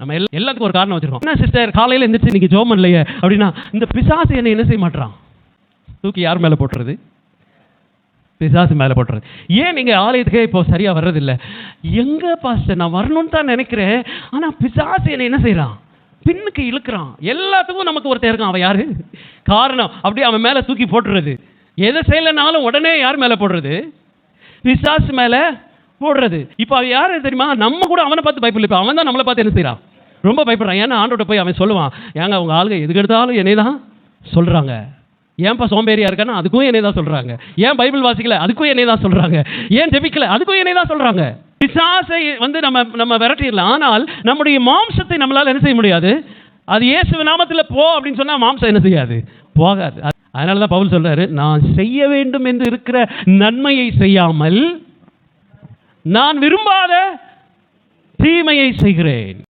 நம்ம எல்லாத்துக்கும் ஒரு காரணம் வச்சிருக்கோம். என்ன சிஸ்டர் காலையில் எந்திரிச்சு இன்னைக்கு ஜெபம் இல்லையே அப்படின்னா, இந்த பிசாசு என்ன செய்ய மாட்டான், தூக்கி யார் மேலே போட்டுறது? பிசாசு மேலே போட்டுறது. ஏன் நீங்கள் ஆலயத்துக்கே இப்போ சரியாக வர்றதில்லை? எங்கே பாஸ்டர் நான் வரணும்னு தான் நினைக்கிறேன், ஆனால் பிசாசு என்ன செய்கிறான், பின்னுக்கு இழுக்கிறான். எல்லாத்துக்கும் நமக்கு ஒருத்தர் இருக்கான், அவன் யாரு? காரணம். அப்படியே அவன் மேலே தூக்கி போட்டுறது. எதை செய்யலைனாலும் உடனே யார் மேலே போடுறது? பிசாசு மேலே போடுறது. இப்போ அவன் யார் தெரியுமா? நம்ம கூட அவனை பார்த்து பயப்படல, இப்போ அவன் தான் நம்மளை பார்த்து என்ன செய்கிறான், ரொம்ப பயப்படுறான். ஏன்னா ஆண்டோட போய் அவன் சொல்லுவான், ஏங்க அவங்க ஆளுங்க எதுக்கு எடுத்தாலும் என்னை தான் சொல்கிறாங்க. ஏன்ப்பா சோம்பேறியா இருக்கானா, அதுக்கும் என்னை தான் சொல்கிறாங்க. ஏன் பைபிள் வாசிக்கல, அதுக்கும் என்னை தான் சொல்கிறாங்க. ஏன் ஜெபிக்கல, அதுக்கும் என்னை தான் சொல்கிறாங்க. பிசாசை நம்ம விரட்டிடலாம், ஆனால் நம்முடைய மாம்சத்தை நம்மளால் என்ன செய்ய முடியாது. அது இயேசு நாமத்தில் போ அப்படின்னு சொன்னால் மாம்சம் என்ன செய்யாது, போகாது. அதனால தான் பவுல் சொல்றாரு, நான் செய்ய வேண்டும் என்று இருக்கிற நன்மையை செய்யாமல் நான் விரும்பாத தீமையை செய்கிறேன்.